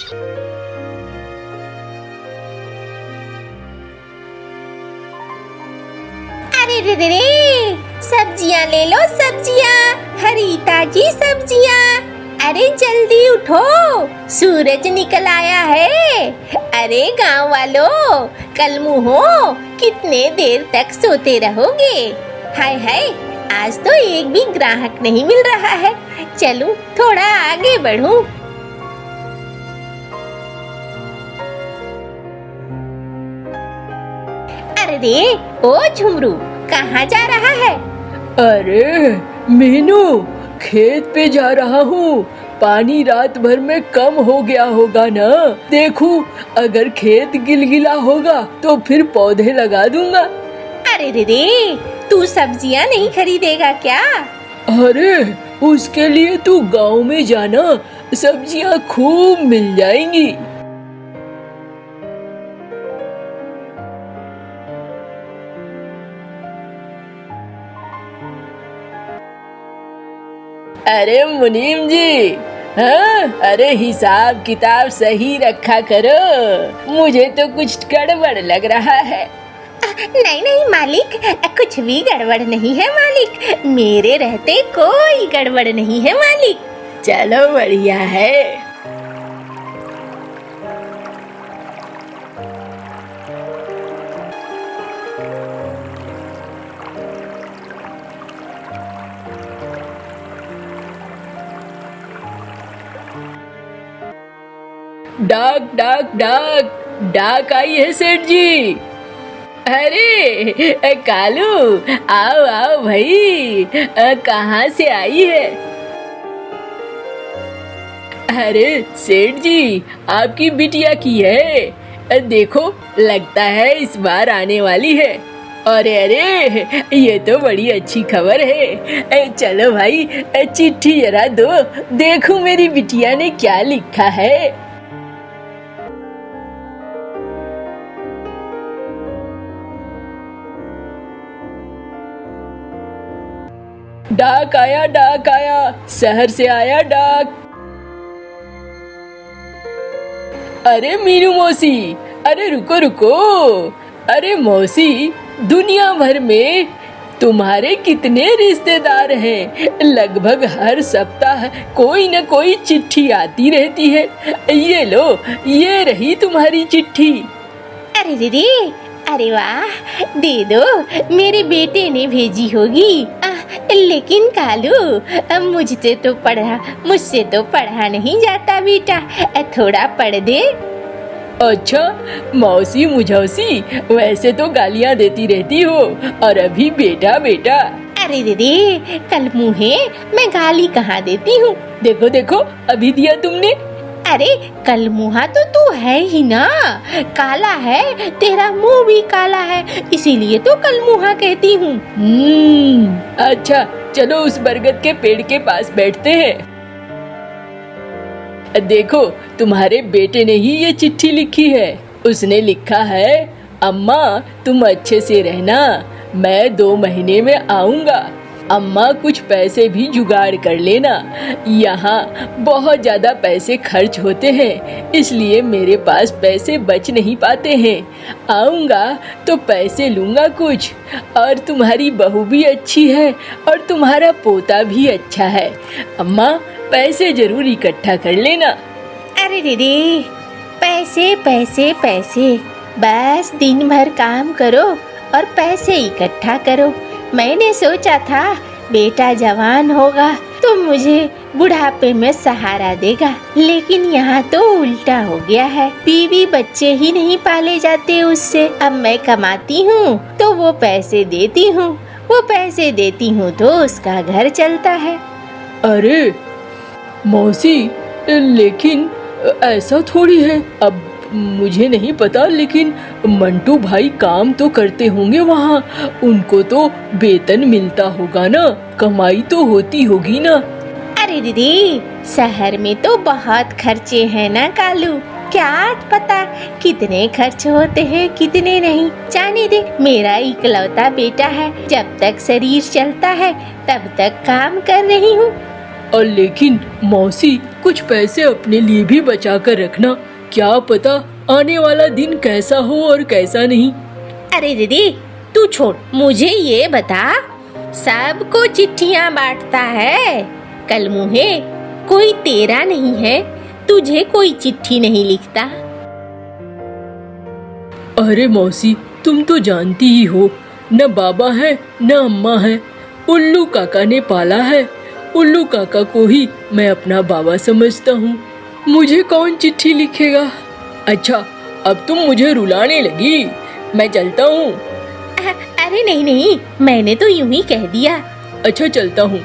अरे रे रे रे, सब्जियां ले लो सब्जियां, हरी ताजी सब्जियां। अरे जल्दी उठो, सूरज निकल आया है। अरे गांव वालों, कल मुँहो कितने देर तक सोते रहोगे? हाय हाय, आज तो एक भी ग्राहक नहीं मिल रहा है। चलूं थोड़ा आगे बढ़ूं। अरे रे, ओ झुमरू, कहाँ जा रहा है? अरे मीनू, खेत पे जा रहा हूँ। पानी रात भर में कम हो गया होगा ना। देखूं, अगर खेत गिलगिला होगा तो फिर पौधे लगा दूंगा। अरे रे रे, तू सब्जियां नहीं खरीदेगा क्या? अरे उसके लिए तू गांव में जाना, सब्जियां खूब मिल जाएंगी। अरे मुनीम जी, हाँ, अरे हिसाब किताब सही रखा करो, मुझे तो कुछ गड़बड़ लग रहा है। नहीं नहीं मालिक, कुछ भी गड़बड़ नहीं है मालिक, मेरे रहते कोई गड़बड़ नहीं है मालिक। चलो बढ़िया है। डाक डाक डाक डाक आई है सेठ जी। अरे कालू, आओ आओ भाई, कहाँ से आई है? अरे सेठ जी, आपकी बिटिया की है। देखो, लगता है इस बार आने वाली है। अरे अरे, ये तो बड़ी अच्छी खबर है। चलो भाई, चिट्ठी जरा दो, देखो मेरी बिटिया ने क्या लिखा है। डाक आया, शहर से आया डाक। अरे मीनू मौसी, अरे रुको रुको। अरे मौसी, दुनिया भर में तुम्हारे कितने रिश्तेदार हैं? लगभग हर सप्ताह कोई न कोई चिट्ठी आती रहती है। ये लो, ये रही तुम्हारी चिट्ठी। अरे रे रे, अरे वाह, दे दो, मेरे बेटे ने भेजी होगी। लेकिन कालू, मुझसे तो पढ़ा नहीं जाता बेटा, थोड़ा पढ़ दे। अच्छा मौसी मुझौसी, वैसे तो गालियाँ देती रहती हो, और अभी बेटा बेटा। अरे रे रे, कल मुँहे मैं गाली कहाँ देती हूँ? देखो देखो, अभी दिया तुमने। अरे कल मुँहा तो तू है ही ना, काला है, तेरा मुंह भी काला है, इसीलिए तो कल मुँहा कहती हूँ। अच्छा चलो उस बरगद के पेड़ के पास बैठते हैं। देखो, तुम्हारे बेटे ने ही ये चिट्ठी लिखी है। उसने लिखा है, अम्मा तुम अच्छे से रहना, मैं 2 महीने में आऊंगा। अम्मा कुछ पैसे भी जुगाड़ कर लेना, यहाँ बहुत ज़्यादा पैसे खर्च होते हैं, इसलिए मेरे पास पैसे बच नहीं पाते हैं। आऊँगा तो पैसे लूँगा कुछ। और तुम्हारी बहू भी अच्छी है और तुम्हारा पोता भी अच्छा है। अम्मा पैसे जरूर इकट्ठा कर लेना। अरे दीदी, पैसे पैसे पैसे, बस दिन भर काम करो और पैसे इकट्ठा करो। मैंने सोचा था बेटा जवान होगा तो मुझे बुढ़ापे में सहारा देगा, लेकिन यहाँ तो उल्टा हो गया है। बीवी बच्चे ही नहीं पाले जाते उससे। अब मैं कमाती हूँ तो वो पैसे देती हूँ तो उसका घर चलता है। अरे मौसी, लेकिन ऐसा थोड़ी है। अब मुझे नहीं पता, लेकिन मंटू भाई काम तो करते होंगे वहाँ, उनको तो वेतन मिलता होगा ना, कमाई तो होती होगी ना। अरे दीदी, शहर में तो बहुत खर्चे हैं ना कालू, क्या पता कितने खर्च होते हैं कितने नहीं। जाने दे, मेरा इकलौता बेटा है, जब तक शरीर चलता है तब तक काम कर रही हूँ। और लेकिन मौसी कुछ पैसे अपने लिए भी बचा कर रखना, क्या पता आने वाला दिन कैसा हो और कैसा नहीं। अरे दीदी तू छोड़, मुझे ये बता, सबको चिट्ठियां बांटता है, कल मुहे कोई तेरा नहीं है, तुझे कोई चिट्ठी नहीं लिखता। अरे मौसी तुम तो जानती ही हो, न बाबा है न अम्मा है, उल्लू काका ने पाला है, उल्लू काका को ही मैं अपना बाबा समझता हूँ, मुझे कौन चिट्ठी लिखेगा। अच्छा अब तुम मुझे रुलाने लगी, मैं चलता हूँ। अरे नहीं नहीं, मैंने तो यूं ही कह दिया। अच्छा चलता हूँ।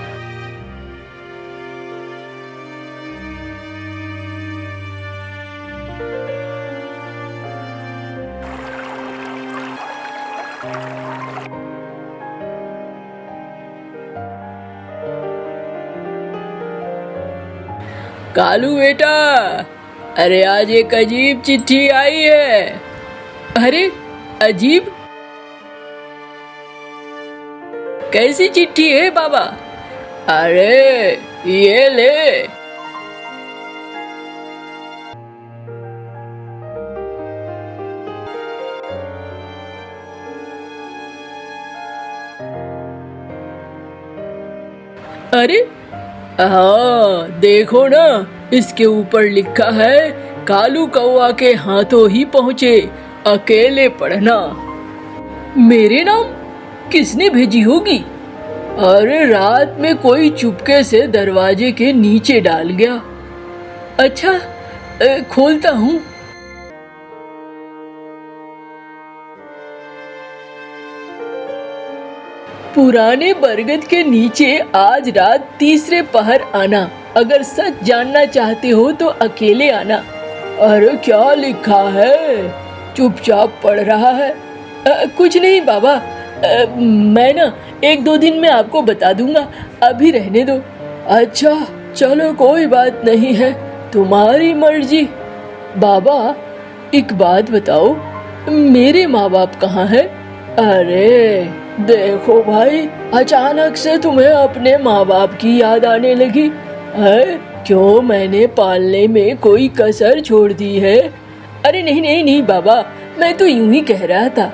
कालू बेटा, अरे आज एक अजीब चिट्ठी आई है। अरे अजीब, कैसी चिट्ठी है बाबा? अरे ये ले। अरे हाँ देखो ना, इसके ऊपर लिखा है कालू कौआ के हाथों ही पहुँचे, अकेले पढ़ना। मेरे नाम किसने भेजी होगी? अरे रात में कोई चुपके से दरवाजे के नीचे डाल गया। अच्छा खोलता हूँ। पुराने बरगद के नीचे आज रात तीसरे पहर आना, अगर सच जानना चाहते हो तो अकेले आना। अरे क्या लिखा है? चुपचाप पढ़ रहा है। कुछ नहीं बाबा, मैं ना एक दो दिन में आपको बता दूंगा, अभी रहने दो। अच्छा चलो कोई बात नहीं है, तुम्हारी मर्जी। बाबा एक बात बताओ, मेरे माँ बाप कहाँ हैं? अरे देखो भाई, अचानक से तुम्हें अपने माँ बाप की याद आने लगी है? क्यों, मैंने पालने में कोई कसर छोड़ दी है? अरे नहीं नहीं नहीं बाबा, मैं तो यूं ही कह रहा था।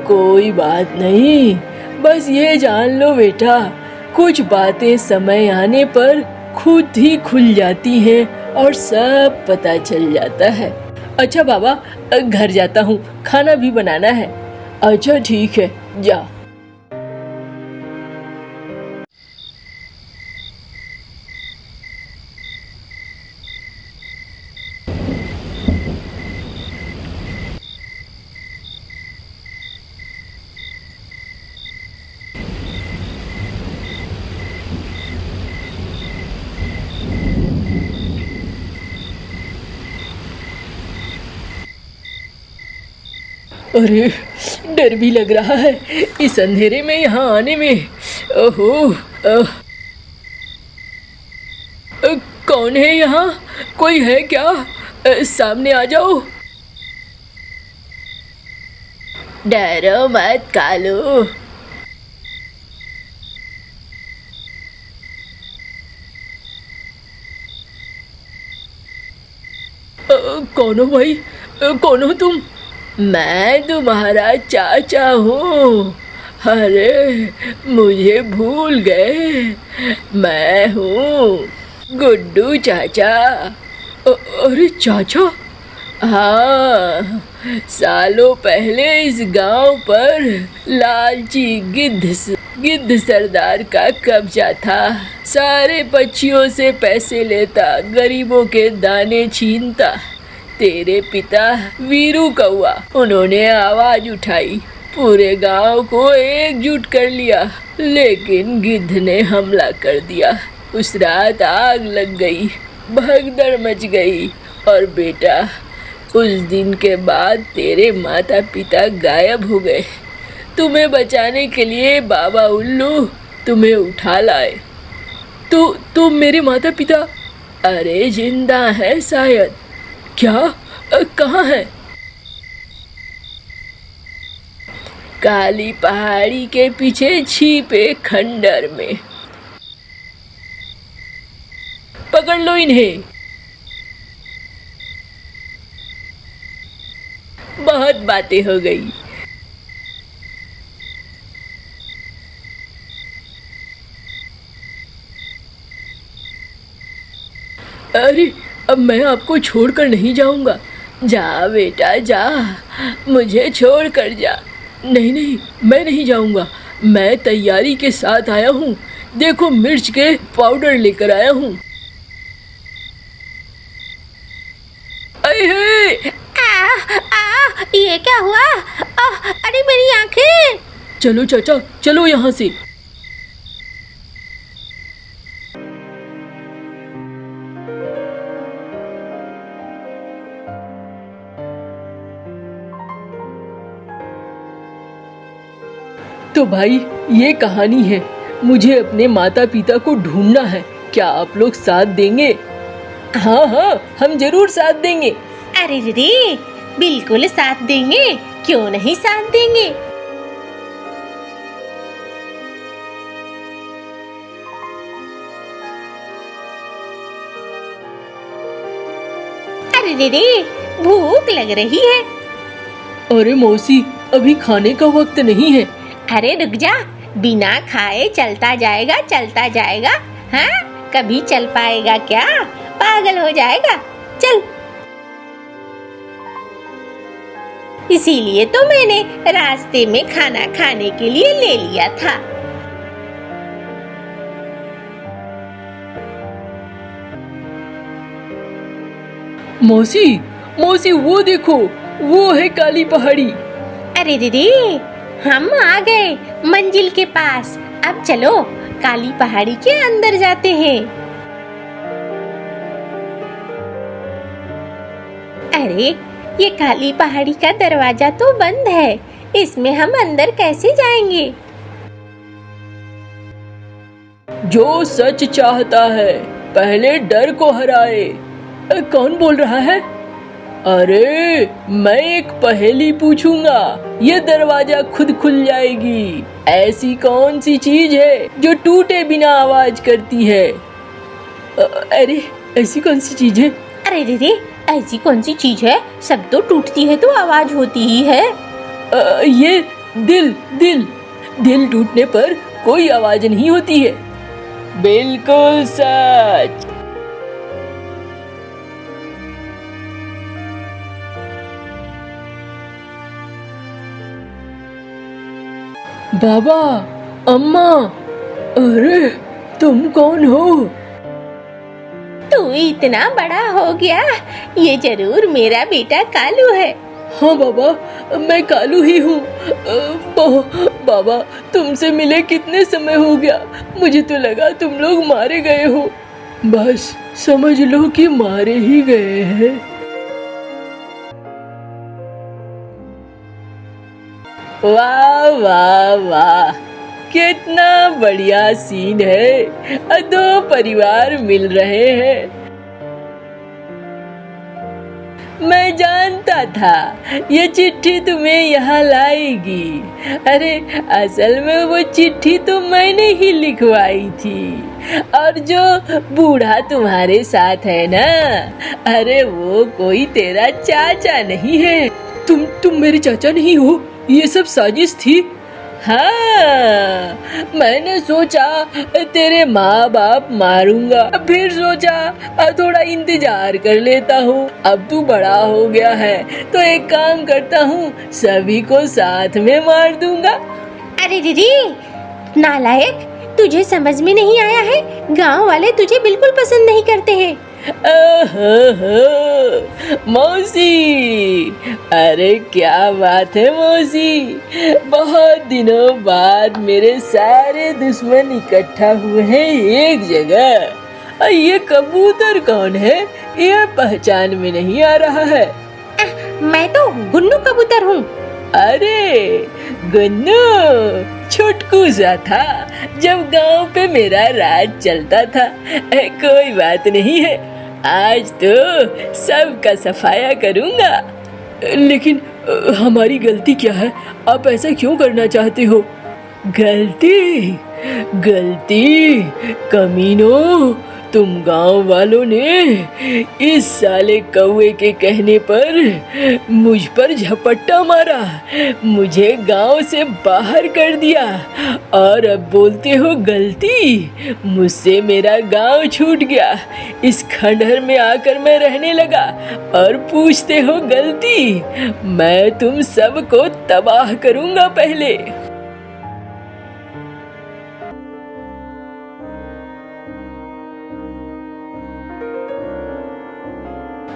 कोई बात नहीं, बस ये जान लो बेटा, कुछ बातें समय आने पर खुद ही खुल जाती हैं और सब पता चल जाता है। अच्छा बाबा, घर जाता हूँ, खाना भी बनाना है। अच्छा ठीक है, जा। अरे डर भी लग रहा है इस अंधेरे में यहाँ आने में। ओहो, कौन है यहाँ? कोई है क्या? सामने आ जाओ। डरो मत कालू। कौन हो भाई? कौन हो तुम? मैं तुम्हारा चाचा हूँ। अरे मुझे भूल गए, मैं हूँ गुड्डू चाचा। अरे चाचा? हाँ, सालों पहले इस गांव पर लालची गिद्ध सरदार का कब्जा था। सारे पक्षियों से पैसे लेता, गरीबों के दाने छीनता। तेरे पिता वीरू कौआ, उन्होंने आवाज उठाई, पूरे गांव को एकजुट कर लिया, लेकिन गिद्ध ने हमला कर दिया। उस रात आग लग गई, भगदड़ मच गई। और बेटा, उस दिन के बाद तेरे माता पिता गायब हो गए। तुम्हें बचाने के लिए बाबा उल्लू तुम्हें उठा लाए। तो मेरे माता पिता? अरे जिंदा है शायद। क्या? कहाँ है? काली पहाड़ी के पीछे छिपे खंडर में। पकड़ लो इन्हें। बहुत बातें हो गई। अरे अब मैं आपको छोड़कर नहीं जाऊंगा। जा बेटा जा, मुझे छोड़कर जा। नहीं नहीं, मैं नहीं जाऊंगा। मैं तैयारी के साथ आया हूँ। देखो मिर्च के पाउडर लेकर आया हूँ। अरे ये क्या हुआ? अरे मेरी आंखें! चलो चाचा, चलो यहाँ से। तो भाई ये कहानी है। मुझे अपने माता पिता को ढूंढना है। क्या आप लोग साथ देंगे? हाँ हाँ, हम जरूर साथ देंगे। अरे रे, बिल्कुल साथ देंगे, क्यों नहीं साथ देंगे। अरे रे, भूख लग रही है। अरे मौसी, अभी खाने का वक्त नहीं है। अरे रुक जा, बिना खाए चलता जाएगा। हाँ, कभी चल पाएगा क्या? पागल हो जाएगा। चल। इसीलिए तो मैंने रास्ते में खाना खाने के लिए ले लिया था। मौसी, मौसी वो देखो, वो है काली पहाड़ी। अरे दीदी, हम आ गए मंजिल के पास। अब चलो काली पहाड़ी के अंदर जाते हैं। अरे ये काली पहाड़ी का दरवाजा तो बंद है, इसमें हम अंदर कैसे जाएंगे? जो सच चाहता है पहले डर को हराए। कौन बोल रहा है? अरे मैं एक पहेली पूछूंगा, ये दरवाजा खुद खुल जाएगी। ऐसी कौन सी चीज है जो टूटे बिना आवाज करती है? अरे ऐसी कौन सी चीज है? अरे रे, ऐसी कौन सी चीज है? सब तो टूटती है तो आवाज होती ही है। ये दिल। दिल टूटने पर कोई आवाज नहीं होती है। बिल्कुल सच। बाबा, अम्मा, अरे तुम कौन हो? तू इतना बड़ा हो गया, ये जरूर मेरा बेटा कालू है। हाँ बाबा, मैं कालू ही हूँ। बाबा, तुमसे मिले कितने समय हो गया। मुझे तो लगा तुम लोग मारे गए हो। बस समझ लो कि मारे ही गए हैं। वाह वाह वाह, कितना बढ़िया सीन है। दो परिवार मिल रहे हैं। मैं जानता था ये चिट्ठी तुम्हें यहाँ लाएगी। अरे असल में वो चिट्ठी तो मैंने ही लिखवाई थी। और जो बूढ़ा तुम्हारे साथ है ना, अरे वो कोई तेरा चाचा नहीं है। तुम मेरे चाचा नहीं हो? ये सब साजिश थी। हाँ, मैंने सोचा तेरे माँ बाप मारूंगा, फिर सोचा थोड़ा इंतजार कर लेता हूँ। अब तू बड़ा हो गया है तो एक काम करता हूँ, सभी को साथ में मार दूंगा। अरे दीदी, नालायक, तुझे समझ में नहीं आया है? गांव वाले तुझे बिल्कुल पसंद नहीं करते हैं। मौसी, अरे क्या बात है मौसी, बहुत दिनों बाद मेरे सारे दुश्मन इकट्ठा हुए हैं एक जगह। ये कबूतर कौन है? ये पहचान में नहीं आ रहा है। मैं तो गुन्नू कबूतर हूँ। अरे गुन्नू, छुटकू सा था जब गांव पे मेरा राज चलता था। कोई बात नहीं है, आज तो सबका सफाया करूंगा। लेकिन हमारी गलती क्या है? आप ऐसा क्यों करना चाहते हो? गलती? कमीनों, तुम गांव वालों ने इस साले कौवे के कहने पर मुझ पर झपट्टा मारा, मुझे गांव से बाहर कर दिया और अब बोलते हो गलती। मुझसे मेरा गांव छूट गया, इस खंडहर में आकर मैं रहने लगा और पूछते हो गलती। मैं तुम सबको तबाह करूंगा पहले।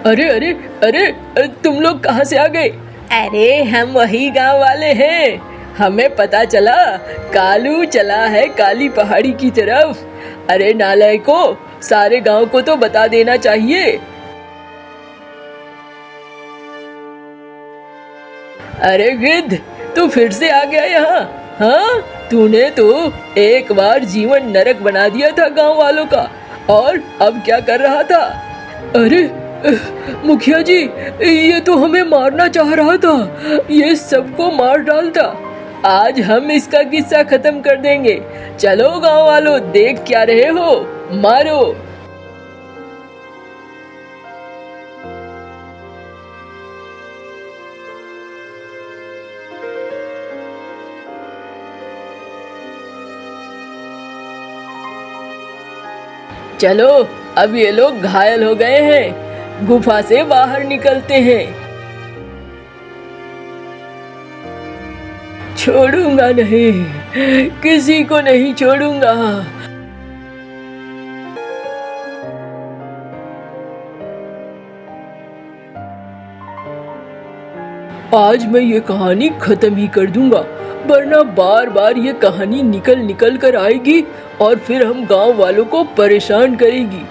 अरे अरे अरे, तुम लोग कहाँ से आ गए? अरे हम वही गांव वाले हैं, हमें पता चला कालू चला है काली पहाड़ी की तरफ। अरे नालायको, सारे गांव को तो बता देना चाहिए। अरे गिद्ध, तू फिर से आ गया यहाँ? हाँ, तूने तो एक बार जीवन नरक बना दिया था गांव वालों का, और अब क्या कर रहा था? अरे मुखिया जी, ये तो हमें मारना चाह रहा था, ये सबको मार डालता। आज हम इसका किस्सा खत्म कर देंगे। चलो गांव वालों, देख क्या रहे हो, मारो। चलो, अब ये लोग घायल हो गए हैं, गुफा से बाहर निकलते हैं। छोड़ूंगा नहीं, किसी को नहीं छोड़ूंगा। आज मैं ये कहानी खत्म ही कर दूंगा, वरना बार बार ये कहानी निकल निकल कर आएगी और फिर हम गांव वालों को परेशान करेगी।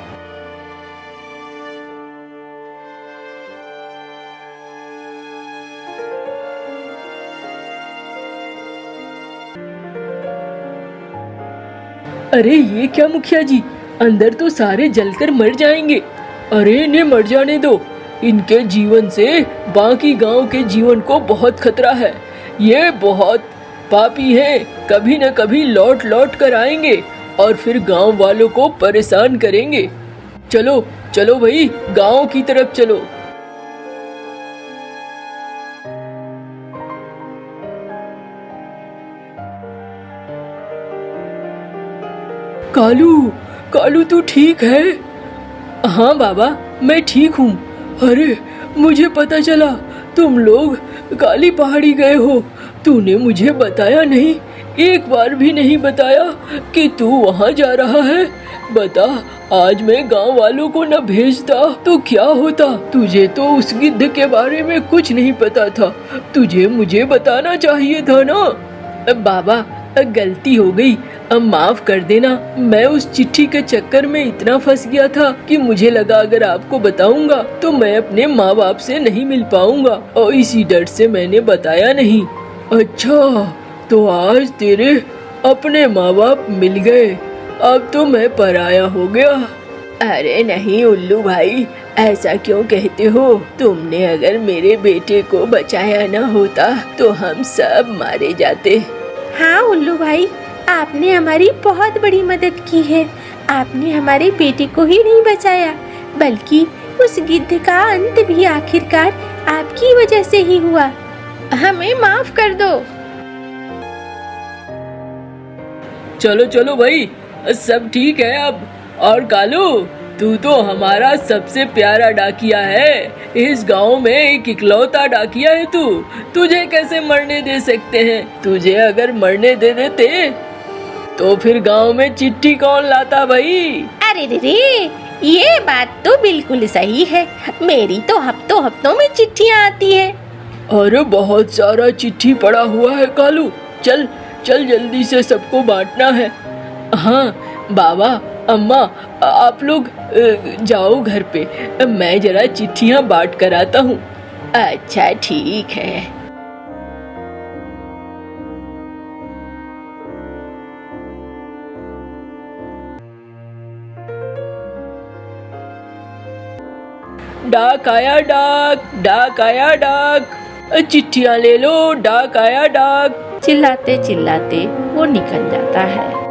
अरे ये क्या मुखिया जी, अंदर तो सारे जलकर मर जाएंगे। अरे इन्हें मर जाने दो, इनके जीवन से बाकी गांव के जीवन को बहुत खतरा है। ये बहुत पापी हैं, कभी न कभी लौट लौट कर आएंगे और फिर गांव वालों को परेशान करेंगे। चलो चलो भाई, गांव की तरफ चलो। कालू, कालू तू ठीक है? हाँ बाबा, मैं ठीक हूँ। अरे मुझे पता चला तुम लोग काली पहाड़ी गए हो, तूने मुझे बताया नहीं, एक बार भी नहीं बताया कि तू वहाँ जा रहा है। बता, आज मैं गांव वालों को न भेजता तो क्या होता? तुझे तो उस गिद्ध के बारे में कुछ नहीं पता था, तुझे मुझे बताना चाहिए था ना। बाबा गलती हो गई, अब माफ कर देना। मैं उस चिट्ठी के चक्कर में इतना फंस गया था कि मुझे लगा अगर आपको बताऊंगा तो मैं अपने माँ बाप से नहीं मिल पाऊंगा, और इसी डर से मैंने बताया नहीं। अच्छा, तो आज तेरे अपने माँ बाप मिल गए, अब तो मैं पराया हो गया। अरे नहीं उल्लू भाई, ऐसा क्यों कहते हो? तुमने अगर मेरे बेटे को बचाया न होता तो हम सब मारे जाते। हाँ उल्लू भाई, आपने हमारी बहुत बड़ी मदद की है। आपने हमारे बेटे को ही नहीं बचाया, बल्कि उस गिद्ध का अंत भी आखिरकार आपकी वजह से ही हुआ। हमें माफ कर दो। चलो चलो भाई, सब ठीक है अब। और कालू, तू तो हमारा सबसे प्यारा डाकिया है, इस गांव में एक इकलौता डाकिया है तू। तुझे कैसे मरने दे सकते हैं? तुझे अगर मरने दे देते तो फिर गांव में चिट्ठी कौन लाता भाई? अरे रे, ये बात तो बिल्कुल सही है, मेरी तो हफ्तों हफ्तों में चिट्ठियाँ आती है। अरे बहुत सारा चिट्ठी पड़ा हुआ है कालू, चल चल जल्दी से सबको बांटना है। हाँ बाबा, अम्मा, आप लोग जाओ घर पे, मैं जरा चिट्ठियाँ बांट कर आता हूँ। अच्छा ठीक है। डाक आया डाक, डाक आया डाक, चिट्ठियाँ ले लो, डाक आया डाक। चिल्लाते चिल्लाते वो निकल जाता है।